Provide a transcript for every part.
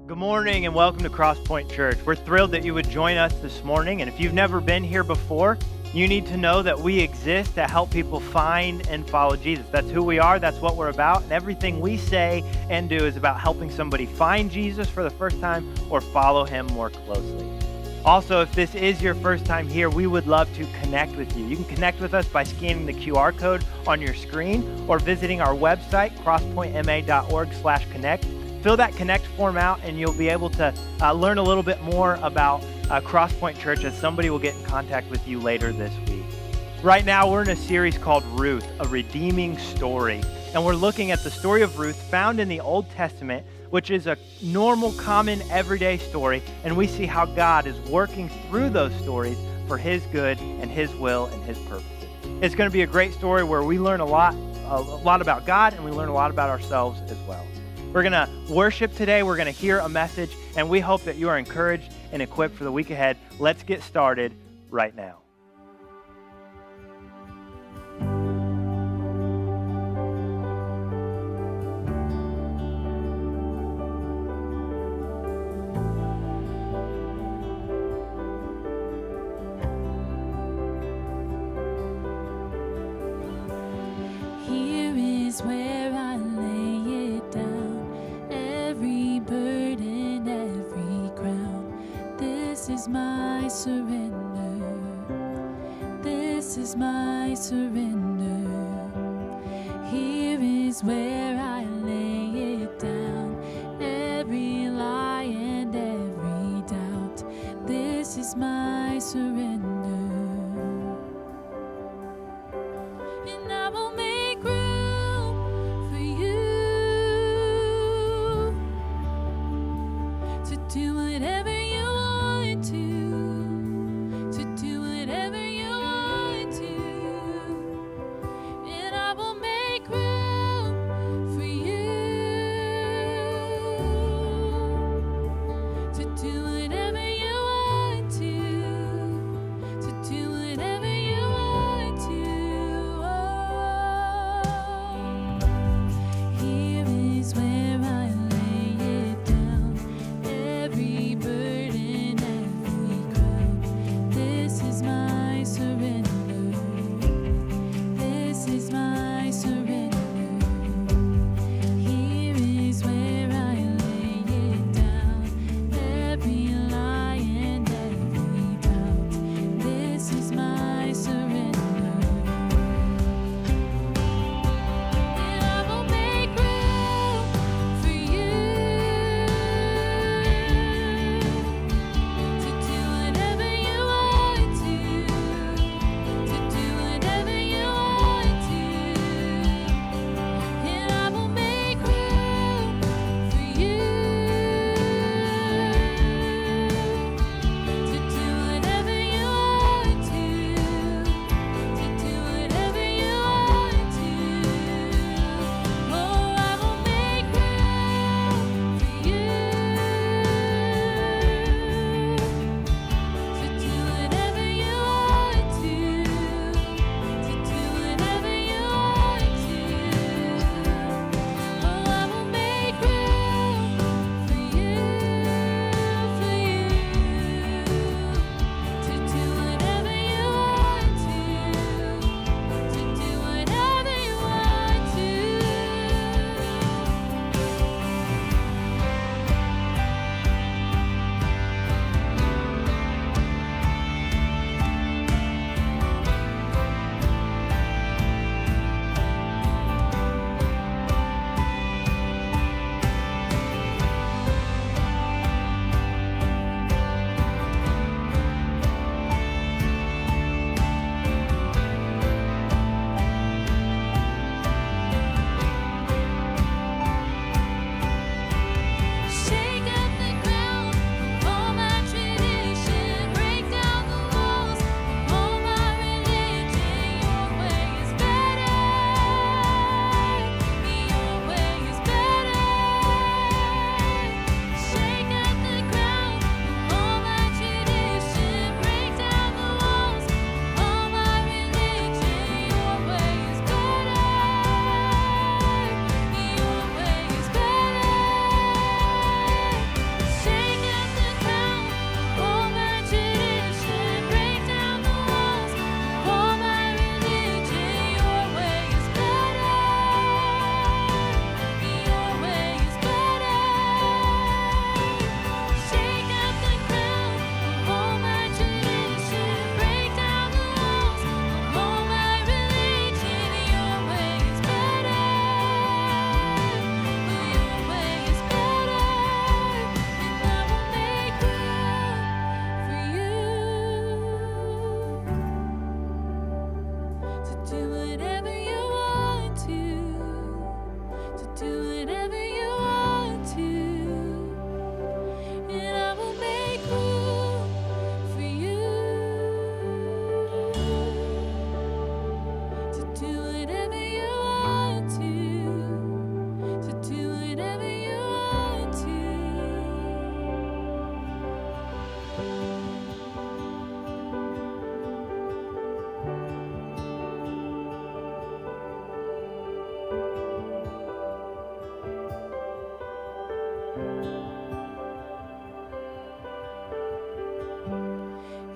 Good morning and welcome to CrossPointe Church. We're thrilled that you would join us this morning. And if you've never been here before, you need to know that we exist to help people find and follow Jesus. That's who we are. That's what we're about. And everything we say and do is about helping somebody find Jesus for the first time or follow him more closely. Also, if this is your first time here, we would love to connect with you. You can connect with us by scanning the QR code on your screen or visiting our website, crosspointma.org/connect. Fill that connect form out and you'll be able to learn a little bit more about CrossPointe Church as somebody will get in contact with you later this week. Right now, we're in a series called Ruth, a redeeming story. And we're looking at the story of Ruth found in the Old Testament, which is a normal, common, everyday story. And we see how God is working through those stories for his good and his will and his purposes. It's going to be a great story where we learn a lot about God and we learn a lot about ourselves as well. We're going to worship today. We're going to hear a message, and we hope that you are encouraged and equipped for the week ahead. Let's get started right now. Here is where I lay it down, every burden, every crown. This is my surrender. This is my surrender. Here is where I lay it down, every lie and every doubt. This is my surrender. And I will make room for you to do whatever you want to do whatever you want to. And I will make room for you to do whatever you want to do whatever you want to. Here is where I lay it down, every burden.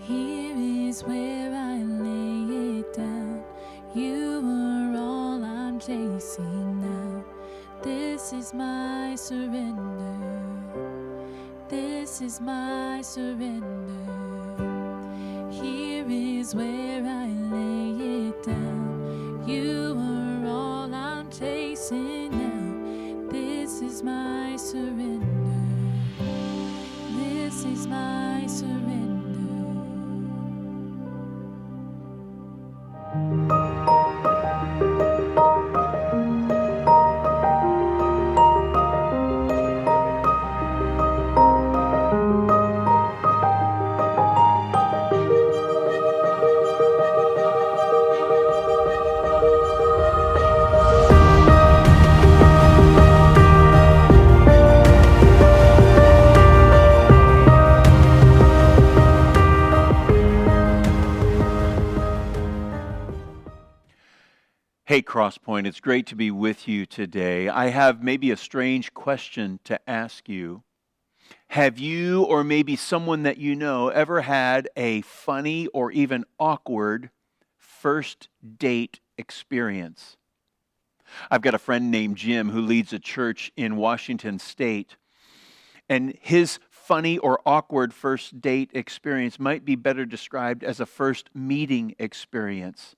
Here is where I lay it down. You are all I'm chasing now. This is my surrender. This is my surrender. Here is where I lay it down. You are all I'm chasing now. This is my surrender. This is my surrender. Hey, CrossPointe, it's great to be with you today. I have maybe a strange question to ask you. Have you, or maybe someone that you know, ever had a funny or even awkward first date experience? I've got a friend named Jim who leads a church in Washington State, and his funny or awkward first date experience might be better described as a first meeting experience.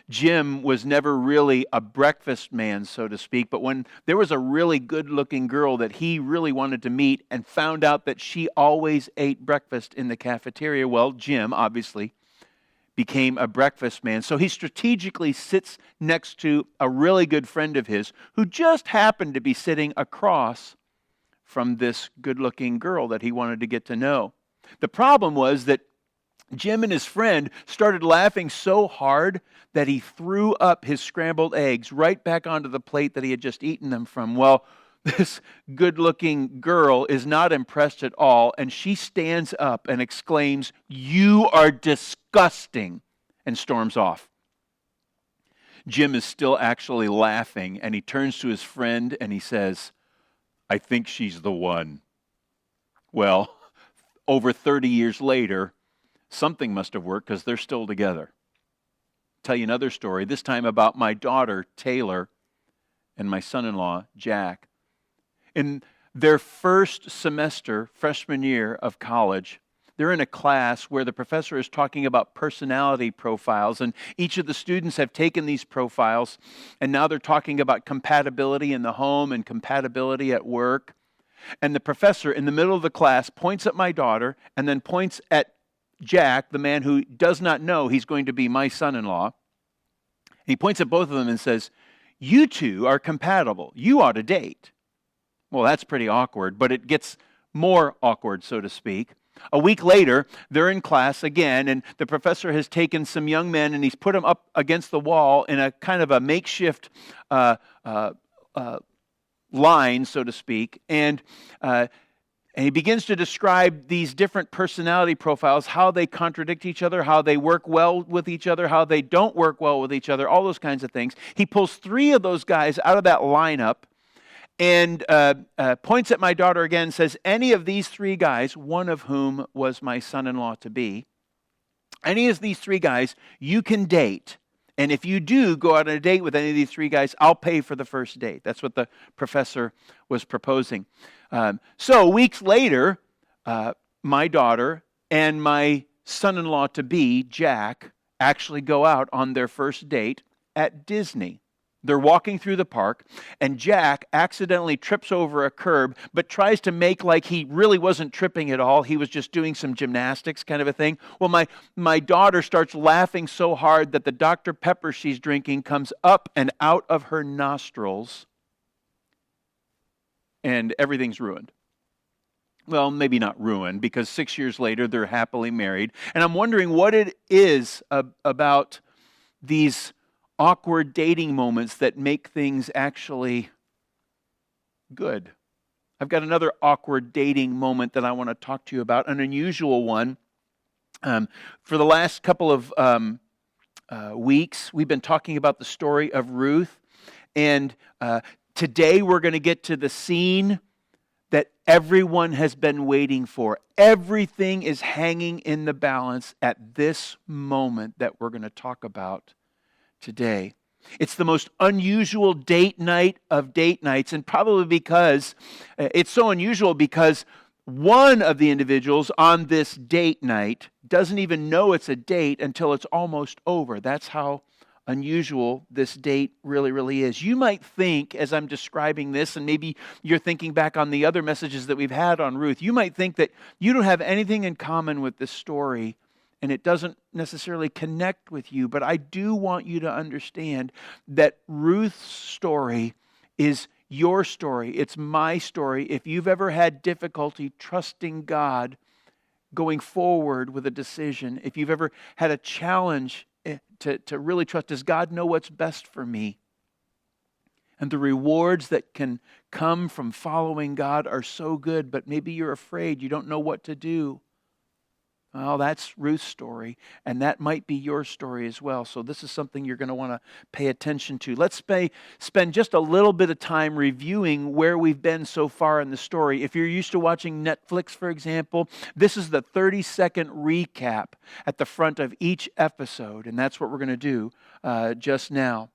Jim was never really a breakfast man, so to speak, but when there was a really good-looking girl that he really wanted to meet and found out that she always ate breakfast in the cafeteria, well, Jim obviously became a breakfast man. So he strategically sits next to a really good friend of his who just happened to be sitting across from this good-looking girl that he wanted to get to know. The problem was that Jim and his friend started laughing so hard that he threw up his scrambled eggs right back onto the plate that he had just eaten them from. Well, this good-looking girl is not impressed at all, and she stands up and exclaims, "You are disgusting," and storms off. Jim is still actually laughing, and he turns to his friend and he says, "I think she's the one." Well, over 30 years later, something must have worked because they're still together. Tell you another story, this time about my daughter, Taylor, and my son-in-law, Jack. In their first semester, freshman year of college, they're in a class where the professor is talking about personality profiles, and each of the students have taken these profiles, and now they're talking about compatibility in the home and compatibility at work. And the professor, in the middle of the class, points at my daughter and then points at Jack, the man who does not know he's going to be my son-in-law. He points at both of them and says, "You two are compatible. You ought to date." Well, that's pretty awkward, but it gets more awkward, so to speak. A week later, they're in class again, and the professor has taken some young men and he's put them up against the wall in a kind of a makeshift line, so to speak, and he begins to describe these different personality profiles, how they contradict each other, how they work well with each other, how they don't work well with each other, all those kinds of things. He pulls 3 of those guys out of that lineup and points at my daughter again and says, "Any of these 3 guys, one of whom was my son-in-law to be, any of these 3 guys you can date. And if you do go out on a date with any of these 3 guys, I'll pay for the first date." That's what the professor was proposing. So weeks later, my daughter and my son-in-law-to-be, Jack, actually go out on their first date at Disney. They're walking through the park, and Jack accidentally trips over a curb, but tries to make like he really wasn't tripping at all. He was just doing some gymnastics kind of a thing. Well, my daughter starts laughing so hard that the Dr. Pepper she's drinking comes up and out of her nostrils, and everything's ruined. Well, maybe not ruined, because 6 years later, they're happily married. And I'm wondering what it is about these awkward dating moments that make things actually good. I've got another awkward dating moment that I want to talk to you about, an unusual one. For the last couple of weeks, we've been talking about the story of Ruth, and today we're going to get to the scene that everyone has been waiting for. Everything is hanging in the balance at this moment that we're going to talk about today. It's the most unusual date night of date nights, and probably because it's so unusual because one of the individuals on this date night doesn't even know it's a date until it's almost over. That's how unusual this date really is. You might think, as I'm describing this, and maybe you're thinking back on the other messages that we've had on Ruth, you might think that you don't have anything in common with this story and it doesn't necessarily connect with you. But I do want you to understand that Ruth's story is your story. It's my story. If you've ever had difficulty trusting God going forward with a decision, if you've ever had a challenge to really trust, does God know what's best for me? And the rewards that can come from following God are so good, but maybe you're afraid, you don't know what to do. Well, that's Ruth's story, and that might be your story as well. So this is something you're going to want to pay attention to. Let's spend just a little bit of time reviewing where we've been so far in the story. If you're used to watching Netflix, for example, this is the 30-second recap at the front of each episode, and that's what we're going to do just now.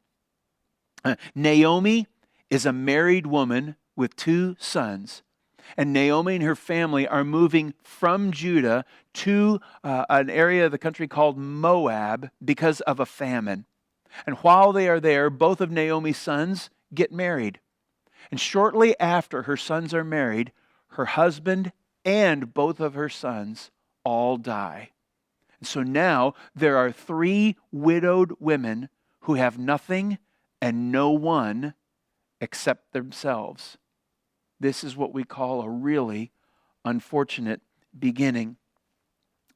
Naomi is a married woman with 2 sons. And Naomi and her family are moving from Judah to an area of the country called Moab because of a famine. And while they are there, both of Naomi's sons get married. And shortly after her sons are married, her husband and both of her sons all die. And so now there are 3 widowed women who have nothing and no one except themselves. This is what we call a really unfortunate beginning.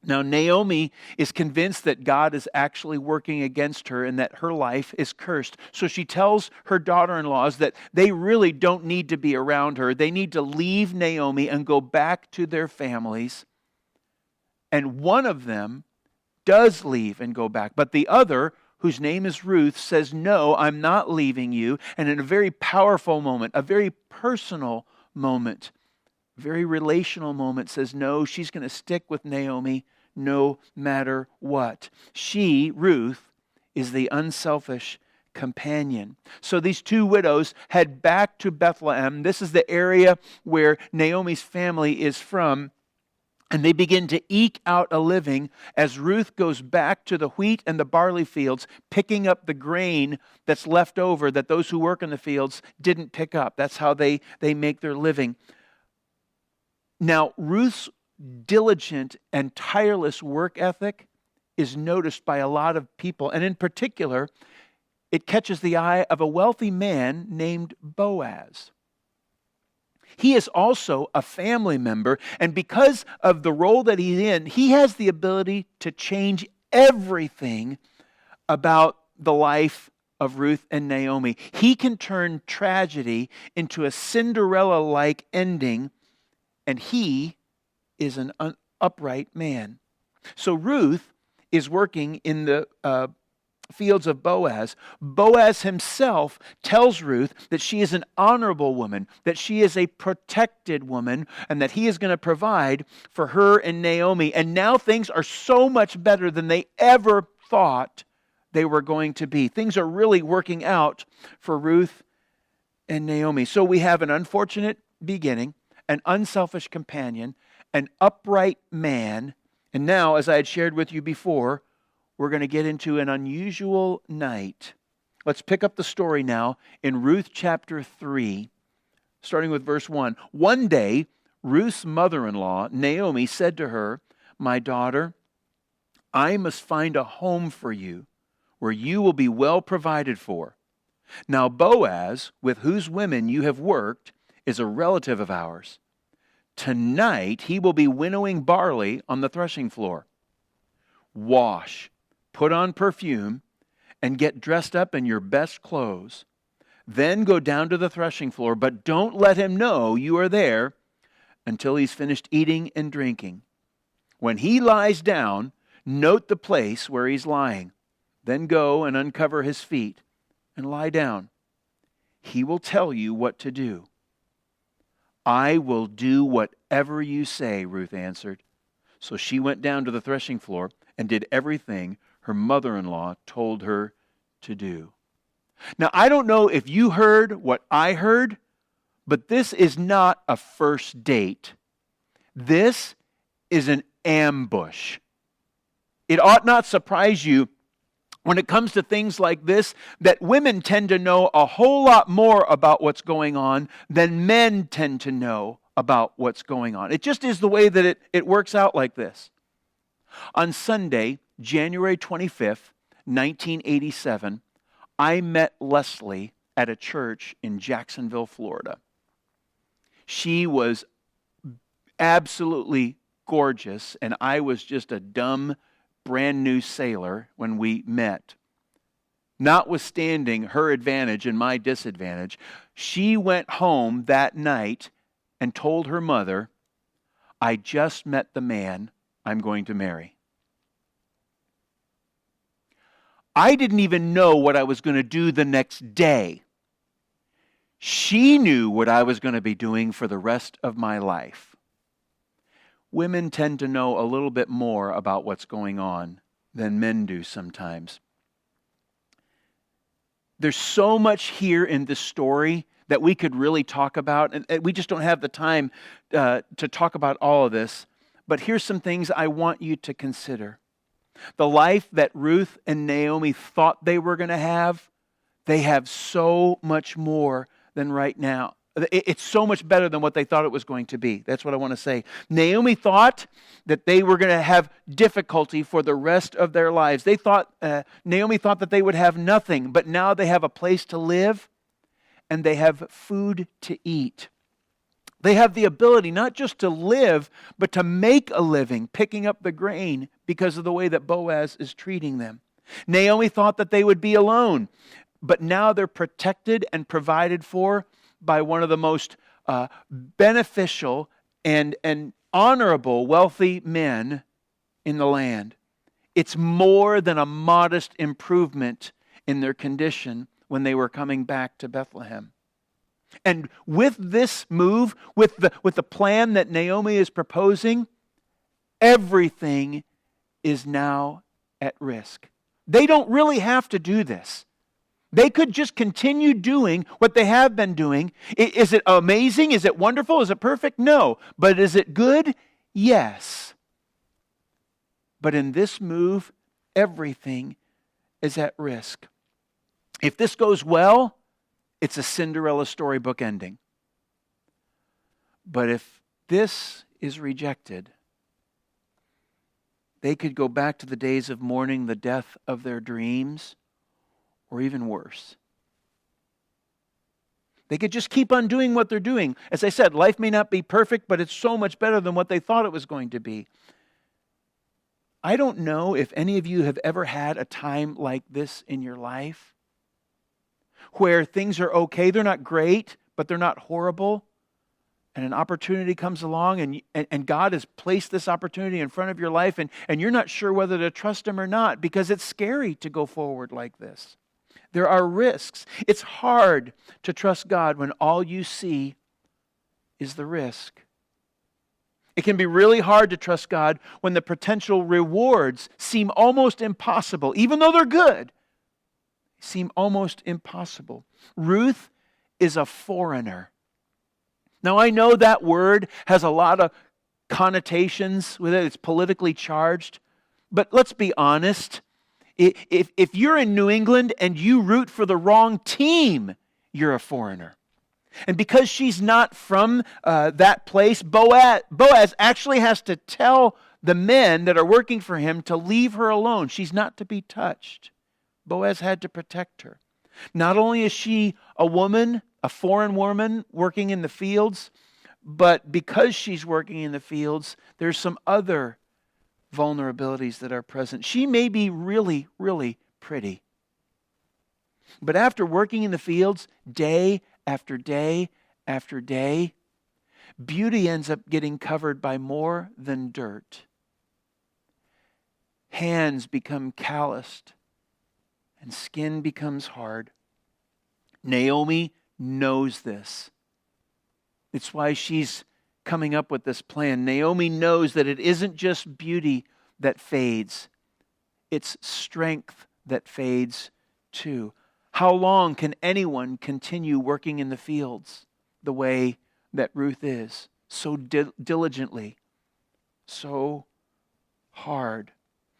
Now, Naomi is convinced that God is actually working against her and that her life is cursed. So she tells her daughter-in-laws that they really don't need to be around her. They need to leave Naomi and go back to their families. And one of them does leave and go back. But the other, whose name is Ruth, says, "No, I'm not leaving you." And in a very powerful moment, a very personal moment, very relational moment, says no, she's going to stick with Naomi no matter what. She, Ruth, is the unselfish companion. So these 2 widows head back to Bethlehem. This is the area where Naomi's family is from. And they begin to eke out a living as Ruth goes back to the wheat and the barley fields, picking up the grain that's left over that those who work in the fields didn't pick up. That's how they make their living. Now, Ruth's diligent and tireless work ethic is noticed by a lot of people. And in particular, it catches the eye of a wealthy man named Boaz. He is also a family member, and because of the role that he's in, he has the ability to change everything about the life of Ruth and Naomi. He can turn tragedy into a Cinderella-like ending, and he is an upright man. So Ruth is working in the fields of Boaz. Boaz himself tells Ruth that she is an honorable woman, that she is a protected woman, and that he is going to provide for her and Naomi. And now things are so much better than they ever thought they were going to be. Things are really working out for Ruth and Naomi. So we have an unfortunate beginning, an unselfish companion, an upright man, and now, as I had shared with you before, we're going to get into an unusual night. Let's pick up the story now in Ruth chapter 3, starting with verse 1. One day, Ruth's mother-in-law, Naomi, said to her, "My daughter, I must find a home for you where you will be well provided for. Now Boaz, with whose women you have worked, is a relative of ours. Tonight he will be winnowing barley on the threshing floor. Wash, put on perfume, and get dressed up in your best clothes. Then go down to the threshing floor, but don't let him know you are there until he's finished eating and drinking. When he lies down, note the place where he's lying. Then go and uncover his feet and lie down. He will tell you what to do. I will do whatever you say, Ruth answered. So she went down to the threshing floor and did everything her mother-in-law told her to do. Now, I don't know if you heard what I heard, but this is not a first date. This is an ambush. It ought not surprise you when it comes to things like this that women tend to know a whole lot more about what's going on than men tend to know about what's going on. It just is the way that it works out like this. On Sunday, January 25th, 1987, I met Leslie at a church in Jacksonville, Florida. She was absolutely gorgeous, and I was just a dumb, brand new sailor when we met. Notwithstanding her advantage and my disadvantage, she went home that night and told her mother, I just met the man I'm going to marry. I didn't even know what I was going to do the next day. She knew what I was going to be doing for the rest of my life. Women tend to know a little bit more about what's going on than men do sometimes. There's so much here in this story that we could really talk about, and we just don't have the time to talk about all of this. But here's some things I want you to consider. The life that Ruth and Naomi thought they were going to have, they have so much more than right now. It's so much better than what they thought it was going to be. That's what I want to say. Naomi thought that they were going to have difficulty for the rest of their lives. Naomi thought that they would have nothing, but now they have a place to live and they have food to eat. They have the ability not just to live, but to make a living, picking up the grain because of the way that Boaz is treating them. Naomi thought that they would be alone, but now they're protected and provided for by one of the most beneficial and honorable wealthy men in the land. It's more than a modest improvement in their condition when they were coming back to Bethlehem. And with this move, with the plan that Naomi is proposing, everything is now at risk. They don't really have to do this. They could just continue doing what they have been doing. Is it amazing? Is it wonderful? Is it perfect? No. But is it good? Yes. But in this move, everything is at risk. If this goes well, it's a Cinderella storybook ending. But if this is rejected, they could go back to the days of mourning the death of their dreams, or even worse. They could just keep on doing what they're doing. As I said, life may not be perfect, but it's so much better than what they thought it was going to be. I don't know if any of you have ever had a time like this in your life, where things are okay. They're not great, but they're not horrible. And an opportunity comes along, and God has placed this opportunity in front of your life, and you're not sure whether to trust Him or not because it's scary to go forward like this. There are risks. It's hard to trust God when all you see is the risk. It can be really hard to trust God when the potential rewards seem almost impossible. Even though they're good, seem almost impossible. Ruth is a foreigner. Now, I know that word has a lot of connotations with it. It's politically charged. But let's be honest. If you're in New England and you root for the wrong team, you're a foreigner. And because she's not from that place, Boaz actually has to tell the men that are working for him to leave her alone. She's not to be touched. Boaz had to protect her. Not only is she a woman, a foreign woman working in the fields, but because she's working in the fields, there's some other vulnerabilities that are present. She may be really, really pretty. But after working in the fields day after day after day, beauty ends up getting covered by more than dirt. Hands become calloused and skin becomes hard. Naomi knows this. It's why she's coming up with this plan. Naomi knows that it isn't just beauty that fades. It's strength that fades too. How long can anyone continue working in the fields the way that Ruth is? So diligently, so hard.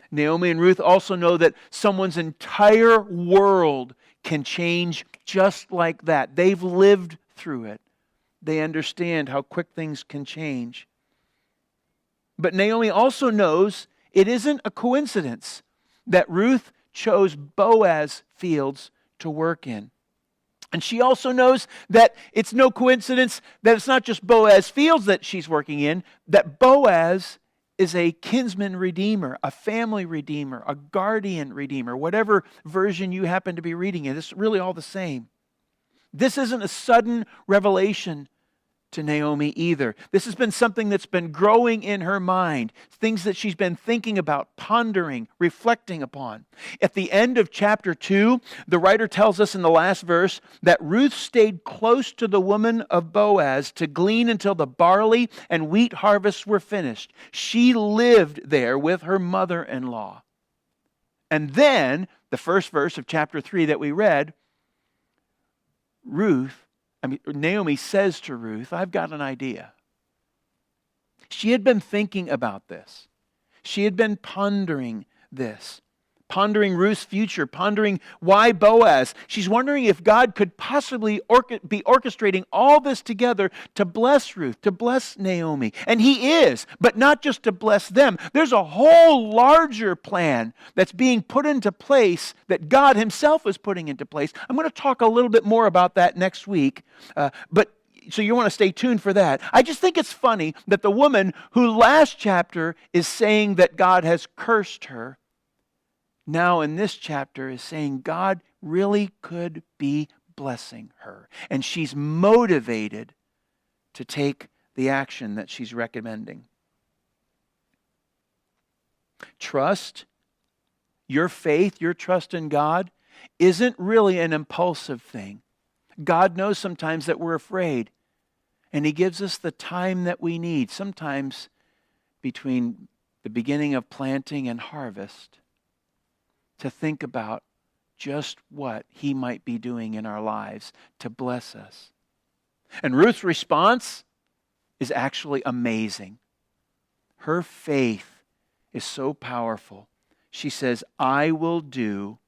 Naomi and Ruth also know that someone's entire world can change just like that. They've lived through it. They understand how quick things can change. But Naomi also knows it isn't a coincidence that Ruth chose Boaz fields to work in. And she also knows that it's no coincidence that it's not just Boaz fields that she's working in, that Boaz is a kinsman redeemer, a family redeemer, a guardian redeemer, whatever version you happen to be reading it. It's really all the same. This isn't a sudden revelation to Naomi either. This has been something that's been growing in her mind, things that she's been thinking about, pondering, reflecting upon. At the end of chapter 2, the writer tells us in the last verse that Ruth stayed close to the woman of Boaz to glean until the barley and wheat harvests were finished. She lived there with her mother-in-law. And then, the first verse of chapter 3 that we read, Naomi says to Ruth, I've got an idea. She had been thinking about this. She had been pondering this. Pondering Ruth's future, pondering why Boaz. She's wondering if God could possibly be orchestrating all this together to bless Ruth, to bless Naomi. And He is, but not just to bless them. There's a whole larger plan that's being put into place that God Himself is putting into place. I'm going to talk a little bit more about that next week, so you want to stay tuned for that. I just think it's funny that the woman who last chapter is saying that God has cursed her, now in this chapter is saying God really could be blessing her. And she's motivated to take the action that she's recommending. Trust, your faith, your trust in God isn't really an impulsive thing. God knows sometimes that we're afraid. And He gives us the time that we need, sometimes between the beginning of planting and harvest, to think about just what He might be doing in our lives to bless us. And Ruth's response is actually amazing. Her faith is so powerful. She says, I will do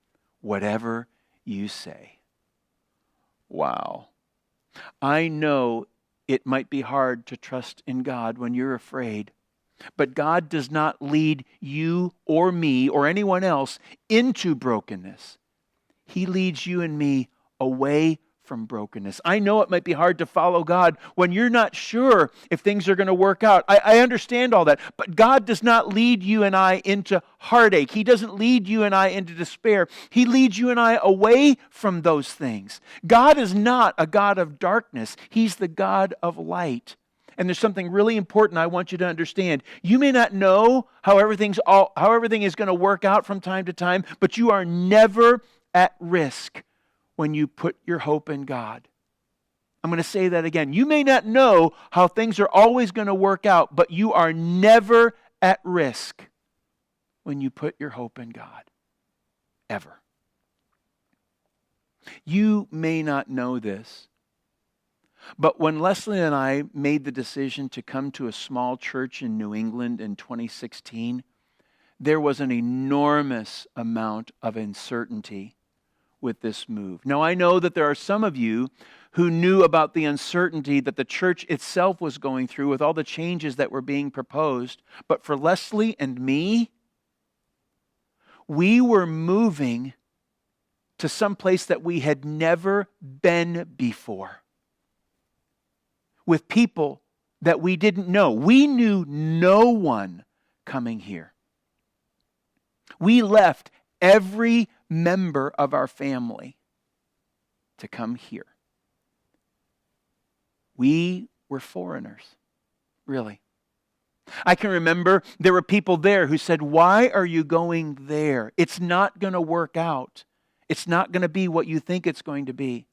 whatever you say. Wow. I know it might be hard to trust in God when you're afraid. But God does not lead you or me or anyone else into brokenness. He leads you and me away from brokenness. I know it might be hard to follow God when you're not sure if things are going to work out. I understand all that. But God does not lead you and I into heartache. He doesn't lead you and I into despair. He leads you and I away from those things. God is not a God of darkness. He's the God of light. And there's something really important I want you to understand. You may not know how everything is going to work out from time to time, but you are never at risk when you put your hope in God. I'm going to say that again. You may not know how things are always going to work out, but you are never at risk when you put your hope in God. Ever. You may not know this, but when Leslie and I made the decision to come to a small church in New England in 2016, there was an enormous amount of uncertainty with this move. Now, I know that there are some of you who knew about the uncertainty that the church itself was going through with all the changes that were being proposed. But for Leslie and me, we were moving to some place that we had never been before, with people that we didn't know. We knew no one coming here. We left every member of our family to come here. We were foreigners, really. I can remember there were people there who said, "Why are you going there? It's not going to work out. It's not going to be what you think it's going to be."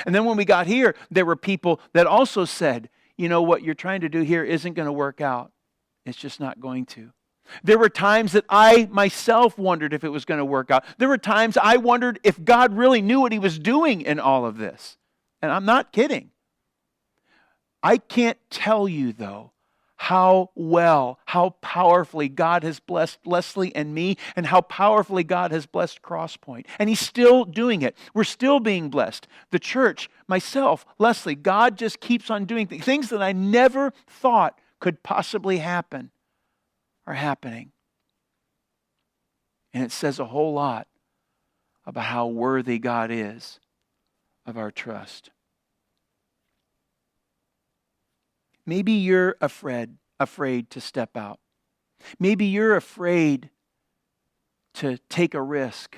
And then when we got here, there were people that also said, you know, what you're trying to do here isn't going to work out. It's just not going to. There were times that I myself wondered if it was going to work out. There were times I wondered if God really knew what he was doing in all of this. And I'm not kidding. I can't tell you, though, how well, how powerfully God has blessed Leslie and me, and how powerfully God has blessed CrossPointe. And he's still doing it. We're still being blessed. The church, myself, Leslie, God just keeps on doing things that I never thought could possibly happen are happening. And it says a whole lot about how worthy God is of our trust. Maybe you're afraid to step out. Maybe you're afraid to take a risk.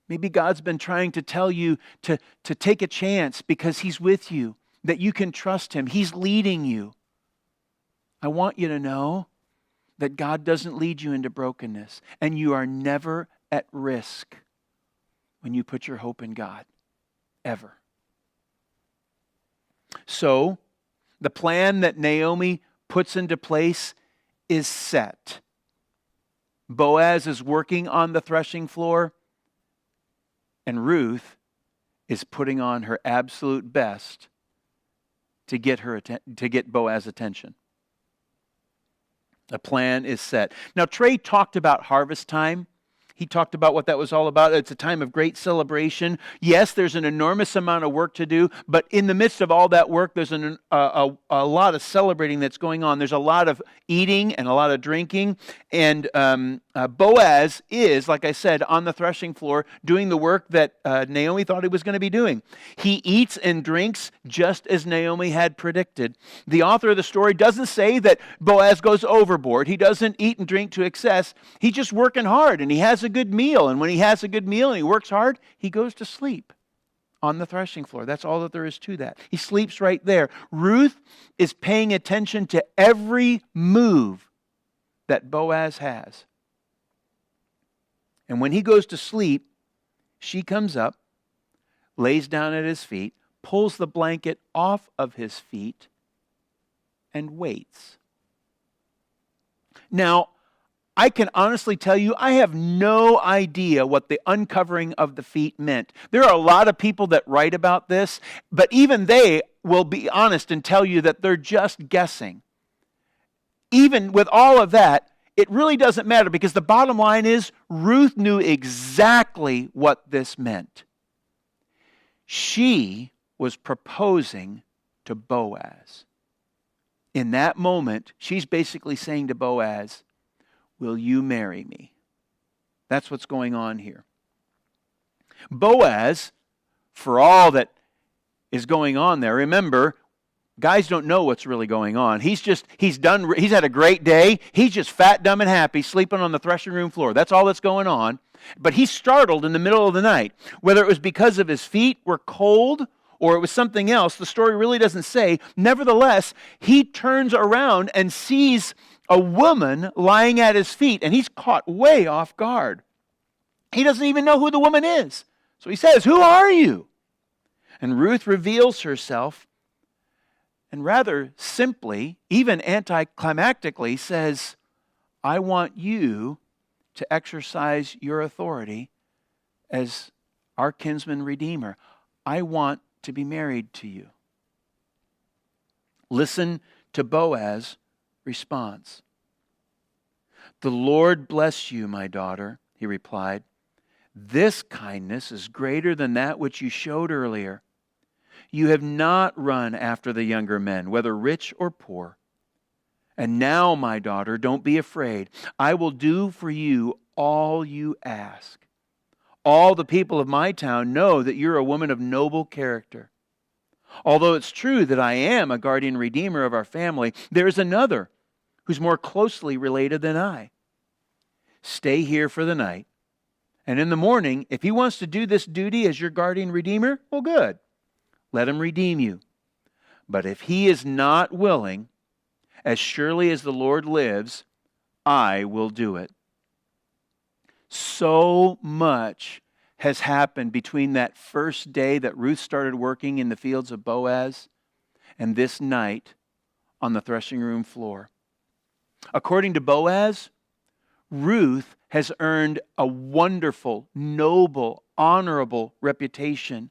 Maybe God's been trying to tell you to take a chance because he's with you, that you can trust him. He's leading you. I want you to know that God doesn't lead you into brokenness, and you are never at risk when you put your hope in God, ever. So, the plan that Naomi puts into place is set. Boaz is working on the threshing floor, and Ruth is putting on her absolute best to get Boaz's attention. The plan is set. Now, Trey talked about harvest time. He talked about what that was all about. It's a time of great celebration. Yes, there's an enormous amount of work to do, but in the midst of all that work, there's a lot of celebrating that's going on. There's a lot of eating and a lot of drinking. And Boaz is, like I said, on the threshing floor doing the work that Naomi thought he was going to be doing. He eats and drinks just as Naomi had predicted. The author of the story doesn't say that Boaz goes overboard. He doesn't eat and drink to excess. He's just working hard, and he has a good meal. And when he has a good meal and he works hard, he goes to sleep on the threshing floor. That's all that there is to that. He sleeps right there. Ruth is paying attention to every move that Boaz has. And when he goes to sleep, she comes up, lays down at his feet, pulls the blanket off of his feet, and waits. Now, I can honestly tell you, I have no idea what the uncovering of the feet meant. There are a lot of people that write about this, but even they will be honest and tell you that they're just guessing. Even with all of that, it really doesn't matter, because the bottom line is Ruth knew exactly what this meant. She was proposing to Boaz. In that moment, she's basically saying to Boaz, "Will you marry me?" That's what's going on here. Boaz, for all that is going on there, remember, guys don't know what's really going on. He's had a great day. He's just fat, dumb, and happy, sleeping on the threshing room floor. That's all that's going on. But he's startled in the middle of the night. Whether it was because of his feet were cold or it was something else, the story really doesn't say. Nevertheless, he turns around and sees a woman lying at his feet, and he's caught way off guard. He doesn't even know who the woman is. So he says, "Who are you?" And Ruth reveals herself, and rather simply, even anticlimactically, says, "I want you to exercise your authority as our kinsman redeemer. I want to be married to you." Listen to Boaz's response. "The Lord bless you, my daughter," he replied. "This kindness is greater than that which you showed earlier. You have not run after the younger men, whether rich or poor. And now, my daughter, don't be afraid. I will do for you all you ask. All the people of my town know that you're a woman of noble character. Although it's true that I am a guardian redeemer of our family, there is another who's more closely related than I. Stay here for the night, and in the morning, if he wants to do this duty as your guardian redeemer, well, good. Let him redeem you. But if he is not willing, as surely as the Lord lives, I will do it." So much has happened between that first day that Ruth started working in the fields of Boaz and this night on the threshing room floor. According to Boaz, Ruth has earned a wonderful, noble, honorable reputation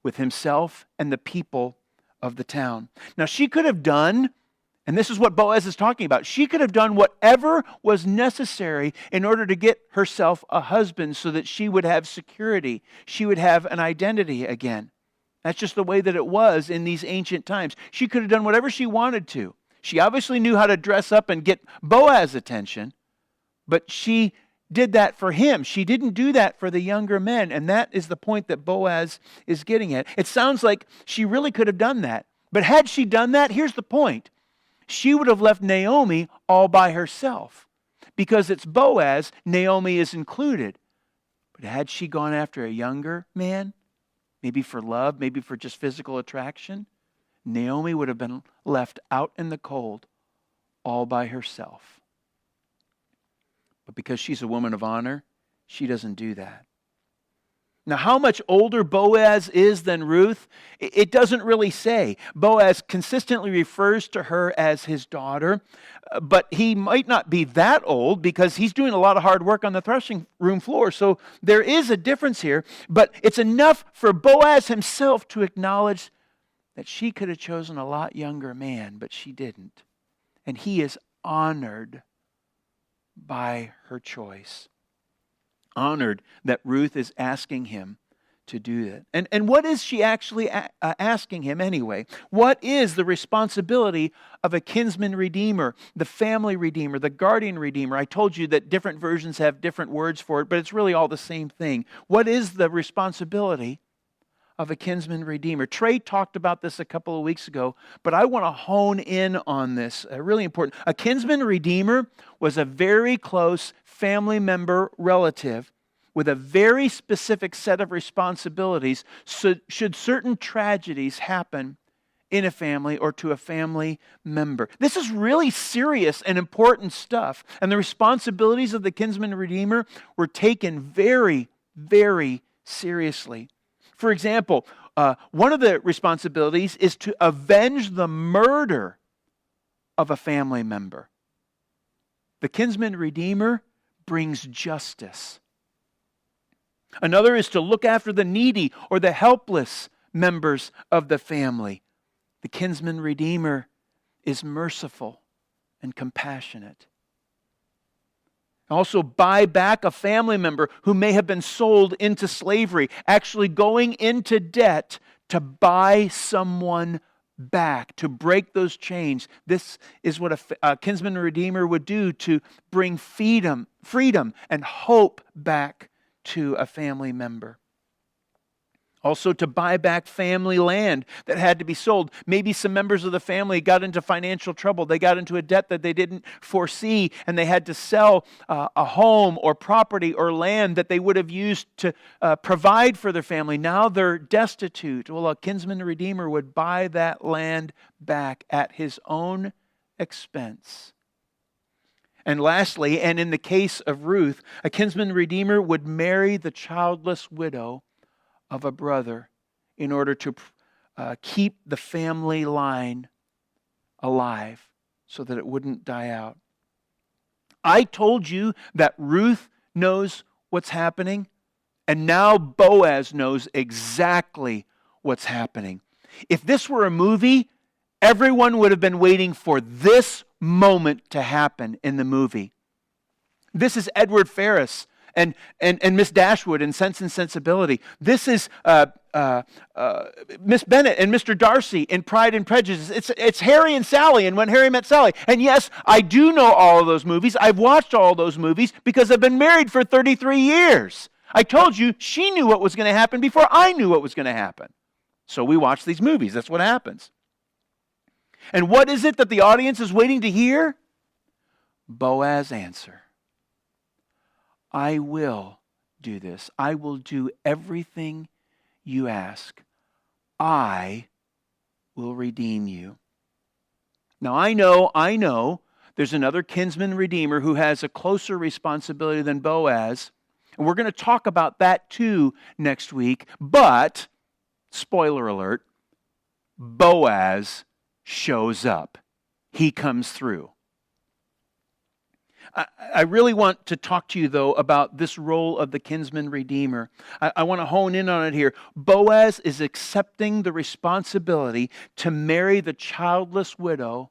with himself and the people of the town. Now, she could have done, and this is what Boaz is talking about, she could have done whatever was necessary in order to get herself a husband so that she would have security. She would have an identity again. That's just the way that it was in these ancient times. She could have done whatever she wanted to. She obviously knew how to dress up and get Boaz's attention, but she did that for him. She didn't do that for the younger men, and that is the point that Boaz is getting at. It sounds like she really could have done that, but had she done that, here's the point. She would have left Naomi all by herself. Because it's Boaz, Naomi is included. But had she gone after a younger man, maybe for love, maybe for just physical attraction, Naomi would have been left out in the cold all by herself. But because she's a woman of honor, she doesn't do that. Now, how much older Boaz is than Ruth, it doesn't really say. Boaz consistently refers to her as his daughter, but he might not be that old because he's doing a lot of hard work on the threshing room floor. So there is a difference here, but it's enough for Boaz himself to acknowledge that she could have chosen a lot younger man, but she didn't. And he is honored by her choice. Honored that Ruth is asking him to do that. And what is she actually asking him anyway? What is the responsibility of a kinsman redeemer, the family redeemer, the guardian redeemer? I told you that different versions have different words for it, but it's really all the same thing. What is the responsibility of a kinsman redeemer? Trey talked about this a couple of weeks ago, but I want to hone in on this. Really important. A kinsman redeemer was a very close family member relative with a very specific set of responsibilities should certain tragedies happen in a family or to a family member. This is really serious and important stuff, and the responsibilities of the kinsman redeemer were taken very, very seriously. For example, one of the responsibilities is to avenge the murder of a family member. The kinsman redeemer brings justice. Another is to look after the needy or the helpless members of the family. The kinsman redeemer is merciful and compassionate. Also, buy back a family member who may have been sold into slavery, actually going into debt to buy someone back, to break those chains. This is what a kinsman redeemer would do to bring freedom and hope back to a family member. Also, to buy back family land that had to be sold. Maybe some members of the family got into financial trouble. They got into a debt that they didn't foresee, and they had to sell a home or property or land that they would have used to provide for their family. Now they're destitute. Well, a kinsman redeemer would buy that land back at his own expense. And lastly, and in the case of Ruth, a kinsman redeemer would marry the childless widow of a brother in order to keep the family line alive so that it wouldn't die out. I told you that Ruth knows what's happening, and now Boaz knows exactly what's happening. If this were a movie, everyone would have been waiting for this moment to happen in the movie. This is Edward Ferris and Miss Dashwood in Sense and Sensibility. This is Miss Bennet and Mr. Darcy in Pride and Prejudice. It's Harry and Sally in When Harry Met Sally. And yes, I do know all of those movies. I've watched all those movies because I've been married for 33 years. I told you she knew what was going to happen before I knew what was going to happen. So we watch these movies. That's what happens. And what is it that the audience is waiting to hear? Boaz's answer. I will do this. I will do everything you ask. I will redeem you. Now I know there's another kinsman redeemer who has a closer responsibility than Boaz. And we're going to talk about that too next week. But, spoiler alert, Boaz shows up he comes through. I really want to talk to you, though, about this role of the kinsman redeemer. I want to hone in on it here. Boaz is accepting the responsibility to marry the childless widow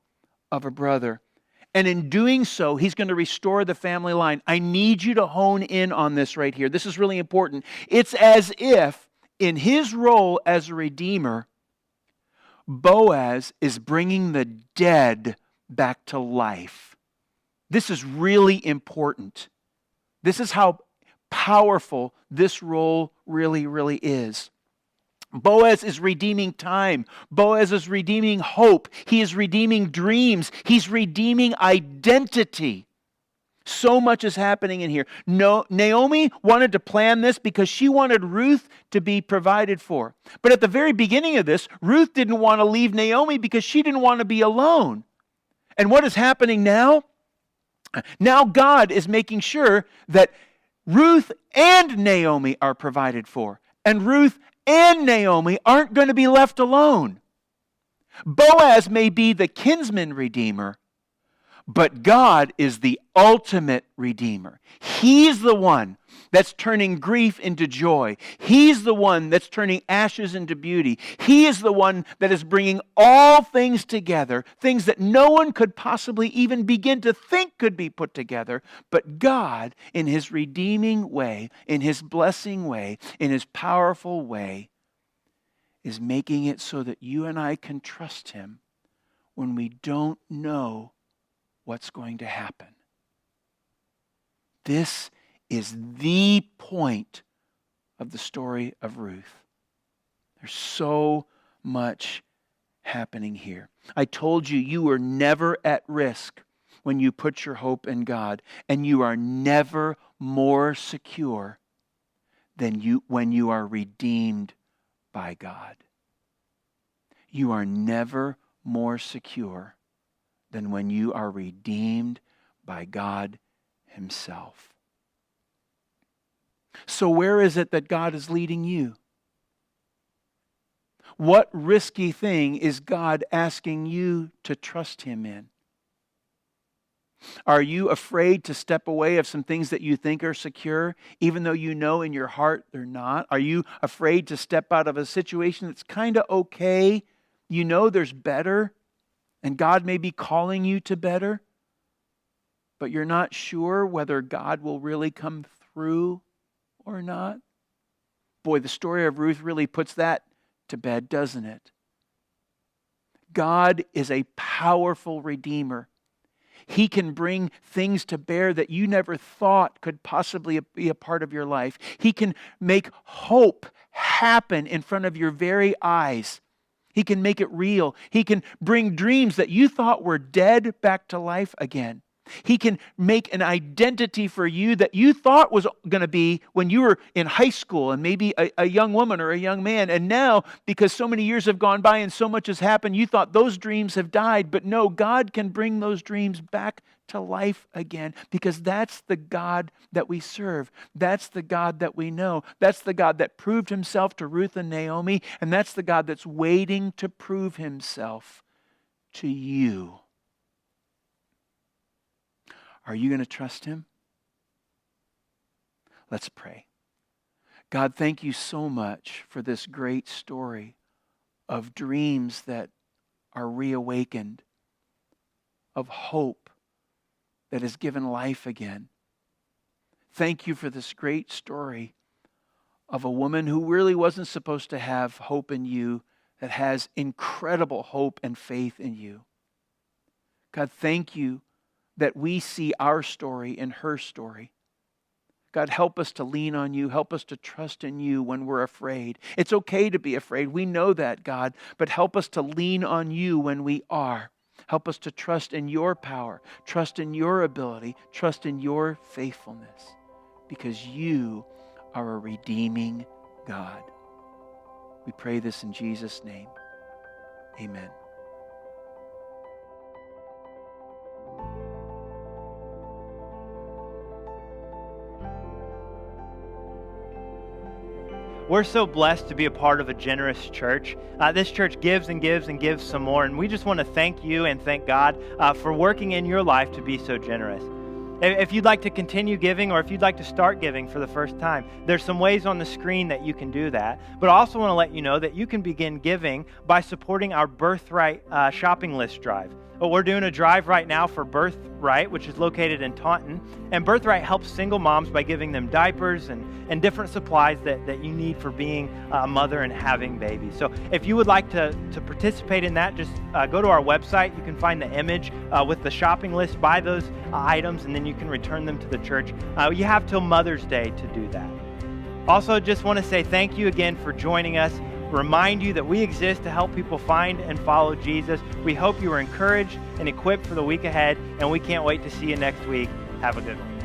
of a brother. And in doing so, he's going to restore the family line. I need you to hone in on this right here. This is really important. It's as if, in his role as a redeemer, Boaz is bringing the dead back to life. This is really important. This is how powerful this role really, really is. Boaz is redeeming time. Boaz is redeeming hope. He is redeeming dreams. He's redeeming identity. So much is happening in here. No, Naomi wanted to plan this because she wanted Ruth to be provided for. But at the very beginning of this, Ruth didn't want to leave Naomi because she didn't want to be alone. And what is happening now? Now God is making sure that Ruth and Naomi are provided for. And Ruth and Naomi aren't going to be left alone. Boaz may be the kinsman redeemer, but God is the ultimate redeemer. He's the one that's turning grief into joy. He's the one that's turning ashes into beauty. He is the one that is bringing all things together, things that no one could possibly even begin to think could be put together. But God, in his redeeming way, in his blessing way, in his powerful way, is making it so that you and I can trust him when we don't know what's going to happen. This is the point of the story of Ruth. There's so much happening here. I told you, you are never at risk when you put your hope in God, and you are never more secure than when you are redeemed by God. You are never more secure than when you are redeemed by God himself. So where is it that God is leading you? What risky thing is God asking you to trust him in? Are you afraid to step away of some things that you think are secure, even though you know in your heart they're not? Are you afraid to step out of a situation that's kind of okay? You know there's better, and God may be calling you to better, but you're not sure whether God will really come through or not? Boy, the story of Ruth really puts that to bed, doesn't it? God is a powerful redeemer. He can bring things to bear that you never thought could possibly be a part of your life. He can make hope happen in front of your very eyes. He can make it real. He can bring dreams that you thought were dead back to life again. He can make an identity for you that you thought was going to be when you were in high school and maybe a young woman or a young man. And now, because so many years have gone by and so much has happened, you thought those dreams have died. But no, God can bring those dreams back to life again, because that's the God that we serve. That's the God that we know. That's the God that proved himself to Ruth and Naomi. And that's the God that's waiting to prove himself to you. Are you going to trust him? Let's pray. God, thank you so much for this great story of dreams that are reawakened, of hope that is given life again. Thank you for this great story of a woman who really wasn't supposed to have hope in you, that has incredible hope and faith in you. God, thank you that we see our story in her story. God, help us to lean on you. Help us to trust in you when we're afraid. It's okay to be afraid. We know that, God, but help us to lean on you when we are. Help us to trust in your power, trust in your ability, trust in your faithfulness, because you are a redeeming God. We pray this in Jesus' name. Amen. We're so blessed to be a part of a generous church. This church gives and gives and gives some more, and we just want to thank you and thank God for working in your life to be so generous. If you'd like to continue giving, or if you'd like to start giving for the first time, there's some ways on the screen that you can do that. But I also want to let you know that you can begin giving by supporting our Birthright shopping list drive. We're doing a drive right now for Birthright, which is located in Taunton. And Birthright helps single moms by giving them diapers and different supplies that you need for being a mother and having babies. So if you would like to participate in that, just go to our website. You can find the image with the shopping list, buy those items, and then you can return them to the church. You have till Mother's Day to do that. Also, just want to say thank you again for joining us. Remind you that we exist to help people find and follow Jesus. We hope you are encouraged and equipped for the week ahead, and we can't wait to see you next week. Have a good one.